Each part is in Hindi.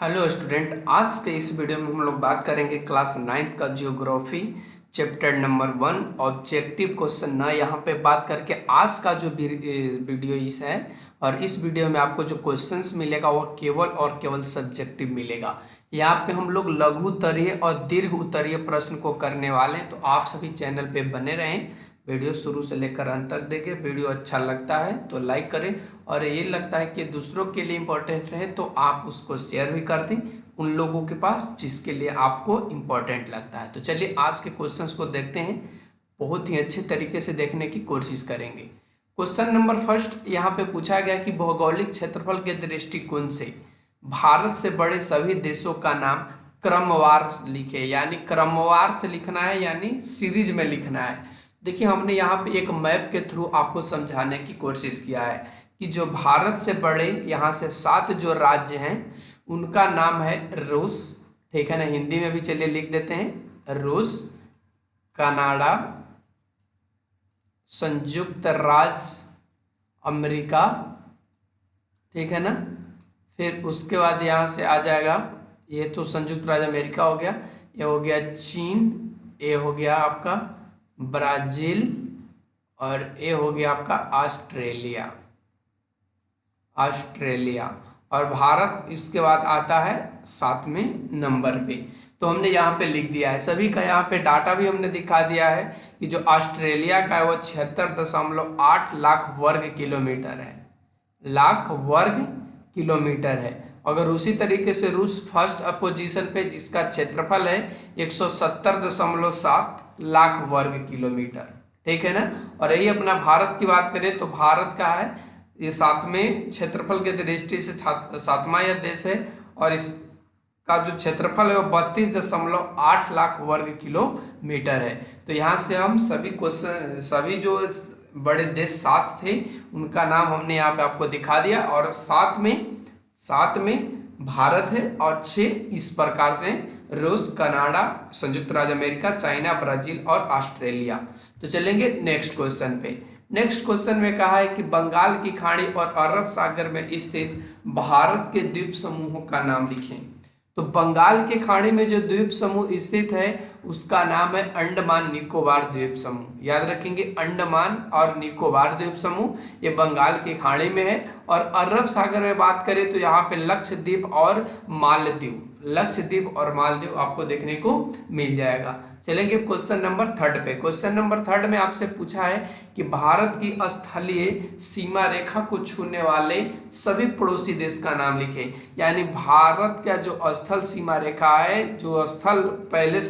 हेलो स्टूडेंट, आज के इस वीडियो में हम लोग बात करेंगे क्लास 9th का geography chapter number 1 objective question न यहाँ पे बात करके आज का जो वीडियो इस है। और इस वीडियो में आपको जो क्वेश्चंस मिलेगा वो केवल और केवल सब्जेक्टिव मिलेगा। यहाँ पे हम लोग लघु उत्तरीय और दीर्घ उत्तरीय प्रश्न को करने वाले हैं, तो आप सभी चैनल पे बने रहें। वीडियो शुरू से लेकर अंत तक देखें। वीडियो अच्छा लगता है तो लाइक करें, और ये लगता है कि दूसरों के लिए इम्पोर्टेंट है तो आप उसको शेयर भी कर दें उन लोगों के पास जिसके लिए आपको इम्पोर्टेंट लगता है। तो चलिए आज के क्वेश्चंस को देखते हैं, बहुत ही अच्छे तरीके से देखने की कोशिश करेंगे। क्वेश्चन नंबर फर्स्ट यहाँ पे पूछा गया कि भौगोलिक क्षेत्रफल के दृष्टिकोण से भारत से बड़े सभी देशों का नाम क्रमवार लिखे, यानी क्रमवार से लिखना है, यानी सीरीज में लिखना है। देखिए हमने यहाँ पे एक मैप के थ्रू आपको समझाने की कोशिश किया है कि जो भारत से बड़े यहाँ से 7 जो राज्य हैं उनका नाम है रूस, ठीक है ना। हिंदी में भी चलिए लिख देते हैं, रूस, कनाडा, संयुक्त राज्य अमेरिका, ठीक है ना। फिर उसके बाद यहाँ से आ जाएगा, ये तो संयुक्त राज्य अमेरिका हो गया, ये हो गया चीन, ये हो गया आपका ब्राजील, और ये हो गया आपका ऑस्ट्रेलिया। और भारत इसके बाद आता है 7वें नंबर पे। तो हमने यहाँ पे लिख दिया है सभी का, यहाँ पे डाटा भी हमने दिखा दिया है कि जो ऑस्ट्रेलिया का है वो 76.8 लाख वर्ग किलोमीटर है, लाख वर्ग किलोमीटर है। अगर उसी तरीके से रूस फर्स्ट अपोजिशन पे जिसका क्षेत्रफल है 170.7 लाख वर्ग किलोमीटर, ठीक है ना। और यही अपना भारत की बात करें तो भारत का है ये 7वें क्षेत्रफल के दृष्टि से 7वां यह देश है, और इसका जो क्षेत्रफल है वो 32.8 लाख वर्ग किलोमीटर है। तो यहाँ से हम सभी क्वेश्चन, सभी जो बड़े देश 7 थे उनका नाम हमने यहाँ पे आपको दिखा दिया, और 7 में भारत है, और 6 इस प्रकार से रूस, कनाडा, संयुक्त राज्य अमेरिका, चाइना, ब्राजील और ऑस्ट्रेलिया। तो चलेंगे नेक्स्ट क्वेश्चन पे। नेक्स्ट क्वेश्चन में कहा है कि बंगाल की खाड़ी और अरब सागर में स्थित भारत के द्वीप समूहों का नाम लिखें। तो बंगाल के खाड़ी में जो द्वीप समूह स्थित है उसका नाम है अंडमान निकोबार द्वीप समूह। याद रखेंगे, अंडमान और निकोबार द्वीप समूह ये बंगाल की खाड़ी में है। और अरब सागर में बात करें तो यहाँ पे लक्षद्वीप और मालदीव, लक्षद्वीप और मालदीव आपको देखने को मिल जाएगा। चलेंगे क्वेश्चन नंबर 3 पे। क्वेश्चन नंबर 3 में आपसे पूछा है कि भारत की स्थलीय सीमा रेखा को छूने वाले सभी पड़ोसी देश का नाम लिखें। यानी भारत का जो स्थल सीमा रेखा है, जो स्थल पहले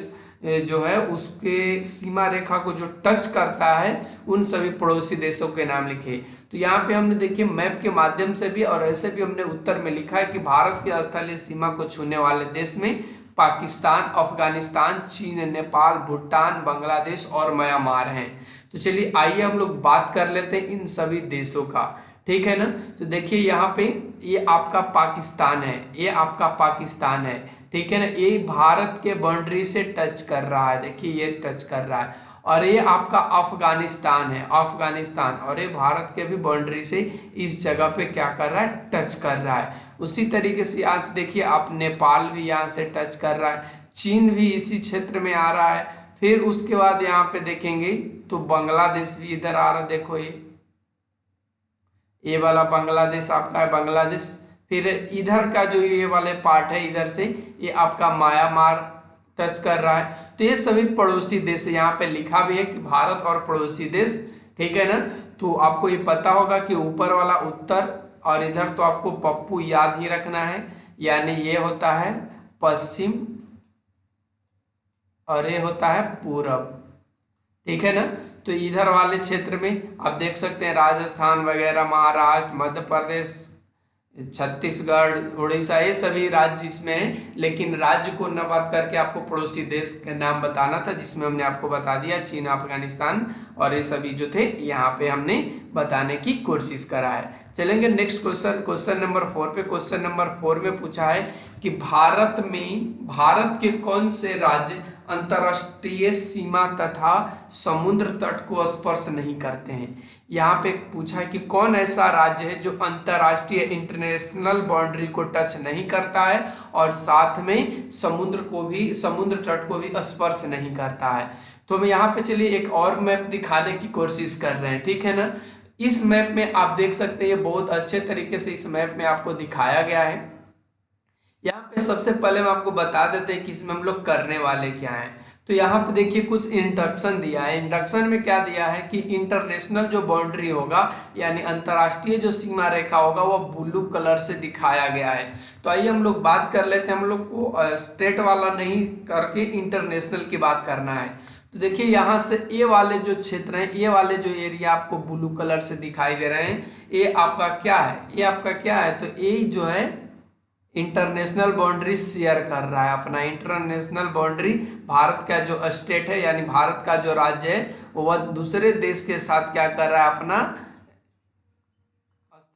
जो है उसके सीमा रेखा को जो टच करता है उन सभी पड़ोसी देशों के नाम लिखे। तो यहाँ पे हमने देखिए मैप के माध्यम से भी और ऐसे भी हमने उत्तर में लिखा है कि भारत की स्थलीय सीमा को छूने वाले देश में पाकिस्तान, अफगानिस्तान, चीन, नेपाल, भूटान, बांग्लादेश और म्यांमार हैं। तो चलिए आइए हम लोग बात कर लेते हैं इन सभी देशों का, ठीक है ना। तो देखिए यहाँ पे ये आपका पाकिस्तान है, ये आपका पाकिस्तान है, ठीक है ना। ये भारत के बाउंड्री से टच कर रहा है, देखिए ये टच कर रहा है। और ये आपका अफगानिस्तान है, अफगानिस्तान, और ये भारत के भी बाउंड्री से इस जगह पे क्या कर रहा है, टच कर रहा है। उसी तरीके से आज देखिए आप नेपाल भी यहाँ से टच कर रहा है, चीन भी इसी क्षेत्र में आ रहा है। फिर उसके बाद यहाँ पे देखेंगे तो बांग्लादेश भी इधर आ रहा है, देखो ये वाला बांग्लादेश आपका है, बांग्लादेश। फिर इधर का जो ये वाले पार्ट है इधर से ये आपका म्यांमार टच कर रहा है। तो ये सभी पड़ोसी देश, यहाँ पे लिखा भी है कि भारत और पड़ोसी देश, ठीक है ना। तो आपको ये पता होगा कि ऊपर वाला उत्तर और इधर तो आपको पप्पू याद ही रखना है, यानी ये होता है पश्चिम और ये होता है पूरब, ठीक है ना। तो इधर वाले क्षेत्र में आप देख सकते हैं राजस्थान वगैरह, महाराष्ट्र, मध्य प्रदेश, छत्तीसगढ़, उड़ीसा, ये सभी राज्य इसमें हैं। लेकिन राज्य को न बात करके आपको पड़ोसी देश का नाम बताना था, जिसमें हमने आपको बता दिया चीन, अफगानिस्तान और ये सभी जो थे यहाँ पे हमने बताने की कोशिश करा है। चलेंगे नेक्स्ट क्वेश्चन, क्वेश्चन नंबर 4 पे। क्वेश्चन नंबर 4 में पूछा है कि भारत के कौन से राज्य अंतर्राष्ट्रीय सीमा तथा समुद्र तट को स्पर्श नहीं करते हैं। यहाँ पे पूछा है कि कौन ऐसा राज्य है जो अंतर्राष्ट्रीय इंटरनेशनल बाउंड्री को टच नहीं करता है और साथ में समुद्र तट को भी स्पर्श नहीं करता है। तो हम यहाँ पे चलिए एक और मैप दिखाने की कोशिश कर रहे हैं, ठीक है ना। इस मैप में आप देख सकते हैं, बहुत अच्छे तरीके से इस मैप में आपको दिखाया गया है। यहाँ पे सबसे पहले हम आपको बता देते हैं कि इसमें हम लोग करने वाले क्या हैं। तो यहाँ पे देखिए कुछ इंट्रोडक्शन दिया है। इंट्रोडक्शन में क्या दिया है कि इंटरनेशनल जो बाउंड्री होगा यानी अंतर्राष्ट्रीय जो सीमा रेखा होगा वो ब्लू कलर से दिखाया गया है। तो आइए हम लोग बात कर लेते हैं। हम लोग को स्टेट वाला नहीं करके इंटरनेशनल की बात करना है। तो देखिए यहाँ से ए वाले जो क्षेत्र हैं, ए वाले जो एरिया आपको ब्लू कलर से दिखाई दे रहे हैं, ये आपका क्या है, ये आपका क्या है, तो ये जो है इंटरनेशनल बाउंड्री शेयर कर रहा है। अपना इंटरनेशनल बाउंड्री भारत का जो स्टेट है यानी भारत का जो राज्य है वो दूसरे देश के साथ क्या कर रहा है, अपना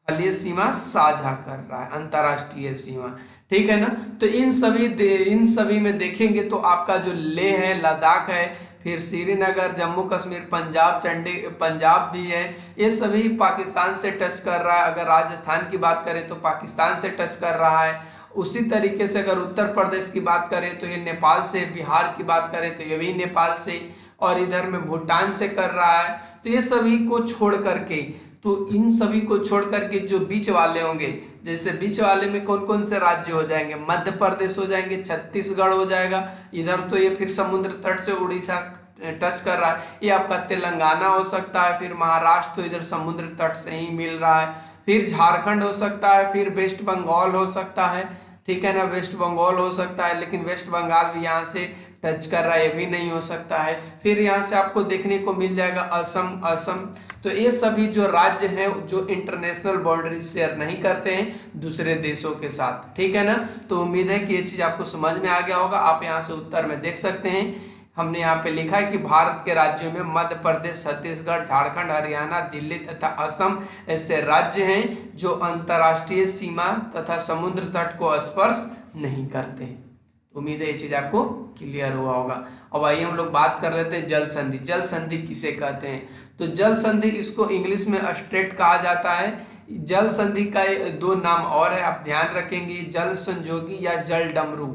स्थलीय सीमा साझा कर रहा है, अंतर्राष्ट्रीय सीमा, ठीक है ना। तो इन सभी में देखेंगे तो आपका जो लेह है, लद्दाख है, फिर श्रीनगर, जम्मू कश्मीर, पंजाब भी है, ये सभी पाकिस्तान से टच कर रहा है। अगर राजस्थान की बात करें तो पाकिस्तान से टच कर रहा है। उसी तरीके से अगर उत्तर प्रदेश की बात करें तो ये नेपाल से, बिहार की बात करें तो ये भी नेपाल से, और इधर में भूटान से कर रहा है। तो ये सभी को छोड़ करके, तो इन सभी को छोड़ करके जो बीच वाले होंगे, जैसे बीच वाले में कौन कौन से राज्य हो जाएंगे, मध्य प्रदेश हो जाएंगे, छत्तीसगढ़ हो जाएगा, इधर तो ये फिर समुद्र तट से उड़ीसा टच कर रहा है, ये आपका तेलंगाना हो सकता है, फिर महाराष्ट्र तो इधर समुद्र तट से ही मिल रहा है, फिर झारखंड हो सकता है, फिर वेस्ट बंगाल हो सकता है, ठीक है ना, वेस्ट बंगाल हो सकता है, लेकिन वेस्ट बंगाल भी यहाँ से टच कर रहा है, ये भी नहीं हो सकता है। फिर यहाँ से आपको देखने को मिल जाएगा असम। तो ये सभी जो राज्य हैं जो इंटरनेशनल बाउंड्री शेयर नहीं करते हैं दूसरे देशों के साथ, ठीक है ना। तो उम्मीद है कि ये चीज आपको समझ में आ गया होगा। आप यहाँ से उत्तर में देख सकते हैं, हमने यहाँ पे लिखा है कि भारत के राज्यों में मध्य प्रदेश, छत्तीसगढ़, झारखंड, हरियाणा, दिल्ली तथा असम ऐसे राज्य हैं जो अंतर्राष्ट्रीय सीमा तथा समुद्र तट को स्पर्श नहीं करते। उम्मीद है ये चीज आपको क्लियर हुआ होगा। अब आइए हम लोग बात कर लेते हैं जल संधि। जल संधि किसे कहते हैं, तो जल संधि इसको इंग्लिश में स्ट्रेट कहा जाता है। जल संधि का दो नाम और है, आप ध्यान रखेंगे, जल संजोगी या जल डमरू,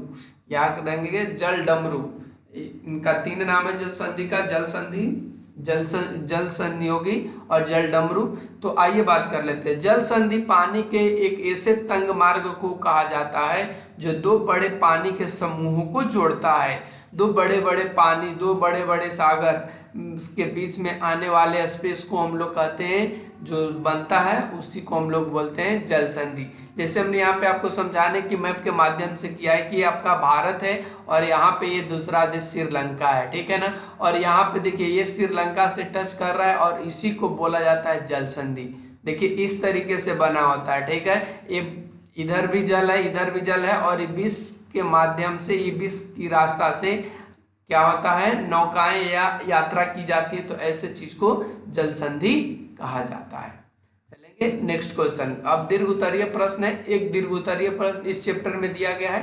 याद रखेंगे जल डमरू, इनका तीन नाम है जल संधि का, जल संधि, जल संयोगी और जल डमरू। तो आइए बात कर लेते हैं। जल संधि पानी के एक ऐसे तंग मार्ग को कहा जाता है जो दो बड़े पानी के समूह को जोड़ता है। दो बड़े बड़े पानी, दो बड़े बड़े सागर के बीच में आने वाले स्पेस को हम लोग कहते हैं, जो बनता है उसी को हम लोग बोलते हैं जल संधि। जैसे हमने यहाँ पे आपको समझाने की मैप के माध्यम से किया है कि ये आपका भारत है और यहाँ पे ये दूसरा देश श्रीलंका है, ठीक है ना। और यहाँ पे देखिए ये श्रीलंका से टच कर रहा है और इसी को बोला जाता है जल संधि। देखिए इस तरीके से बना होता है, ठीक है। ये इधर भी जल है, इधर भी जल है, और इबिस के माध्यम से, इबिस की रास्ता से क्या होता है, नौकाएं या यात्रा की जाती है। तो ऐसे चीज को जल संधि कहा जाता है। चलेंगे नेक्स्ट क्वेश्चन। अब दीर्घ उत्तरीय प्रश्न है, एक दीर्घ उत्तरीय प्रश्न इस चैप्टर में दिया गया है।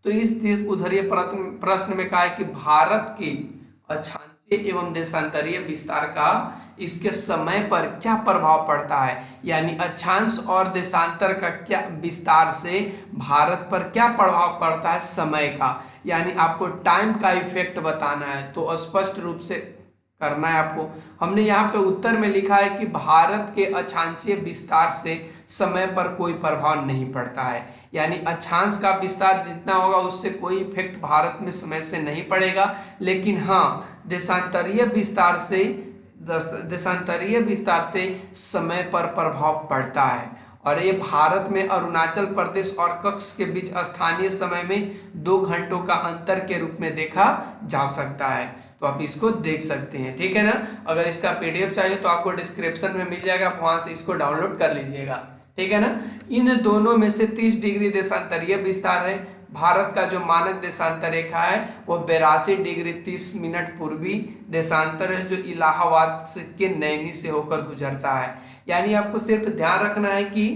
तो इस दीर्घ उत्तरीय प्रश्न में कहा है कि भारत के अक्षांशीय एवं देशांतरीय विस्तार का इसके समय पर क्या प्रभाव पड़ता है, यानी अक्षांश और देशांतर का क्या विस्तार से भारत पर क्या प्रभाव पड़ता है समय का, यानी आपको टाइम का इफेक्ट बताना है। तो स्पष्ट रूप से करना है आपको। हमने यहाँ पे उत्तर में लिखा है कि भारत के अक्षांशीय विस्तार से समय पर कोई प्रभाव नहीं पड़ता है, यानी अक्षांश का विस्तार जितना होगा उससे कोई इफेक्ट भारत में समय से नहीं पड़ेगा। लेकिन हाँ, देशांतरीय विस्तार से समय पर प्रभाव पड़ता है। और ये भारत में अरुणाचल प्रदेश और कच्छ के बीच स्थानीय समय में 2 घंटों का अंतर के रूप में देखा जा सकता है। तो आप इसको देख सकते हैं, ठीक है ना। अगर इसका पीडीएफ चाहिए तो आपको डिस्क्रिप्शन में मिल जाएगा, आप वहां से इसको डाउनलोड कर लीजिएगा, ठीक है ना। इन दोनों में से 30 डिग्री देशांतरीय विस्तार है। भारत का जो मानक देशांतर रेखा है वो 82 डिग्री 30 मिनट पूर्वी देशांतर है, जो इलाहाबाद के नैनी से होकर गुजरता है। यानी आपको सिर्फ ध्यान रखना है कि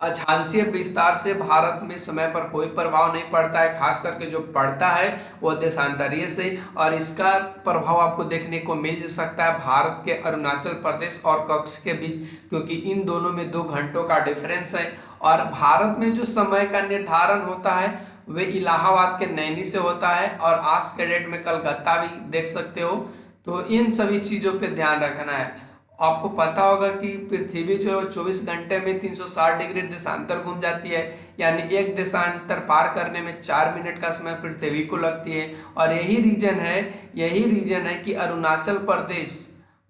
अक्षांशीय विस्तार से भारत में समय पर कोई प्रभाव नहीं पड़ता है, खास करके जो पड़ता है वो देशांतरीय से, और इसका प्रभाव आपको देखने को मिल सकता है भारत के अरुणाचल प्रदेश और कच्छ के बीच, क्योंकि इन दोनों में 2 घंटों का डिफरेंस है। और भारत में जो समय का निर्धारण होता है वे इलाहाबाद के नैनी से होता है, और आज के डेट में कलकत्ता भी देख सकते हो। तो इन सभी चीज़ों पे ध्यान रखना है। आपको पता होगा कि पृथ्वी जो है 24 घंटे में 360 डिग्री देशांतर घूम जाती है, यानी एक देशांतर पार करने में 4 मिनट का समय पृथ्वी को लगती है। और यही रीजन है कि अरुणाचल प्रदेश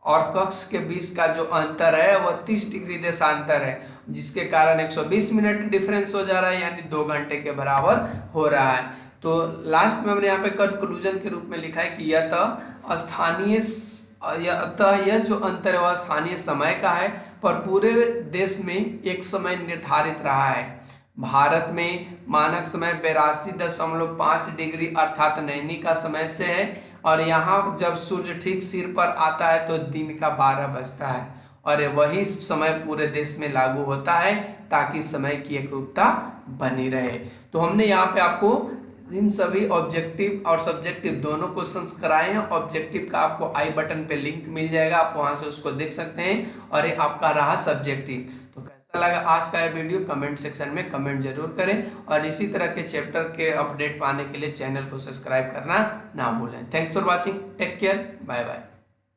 और कच्छ के बीच का जो अंतर है वह 30 डिग्री देशांतर है, जिसके कारण 120 मिनट डिफरेंस हो जा रहा है, यानी 2 घंटे के बराबर हो रहा है। तो लास्ट में हमने यहाँ पे कंक्लूजन के रूप में लिखा है कि यह जो अंतर है वह स्थानीय समय का है, पर पूरे देश में एक समय निर्धारित रहा है। भारत में मानक समय 82.5 डिग्री अर्थात नैनी का समय से है, और यहाँ जब सूर्य ठीक सिर पर आता है तो दिन का 12 बजता है, और वही समय पूरे देश में लागू होता है ताकि समय की एकरूपता बनी रहे। तो हमने यहाँ पे आपको इन सभी ऑब्जेक्टिव और सब्जेक्टिव दोनों क्वेश्चंस कराए हैं। ऑब्जेक्टिव का आपको आई बटन पे लिंक मिल जाएगा, आप वहां से उसको देख सकते हैं, और ये आपका रहा सब्जेक्टिव। तो कैसा लगा आज का ये वीडियो कमेंट सेक्शन में कमेंट जरूर करें, और इसी तरह के चैप्टर के अपडेट पाने के लिए चैनल को सब्सक्राइब करना ना भूलें। Thanks for watching, take care, bye bye.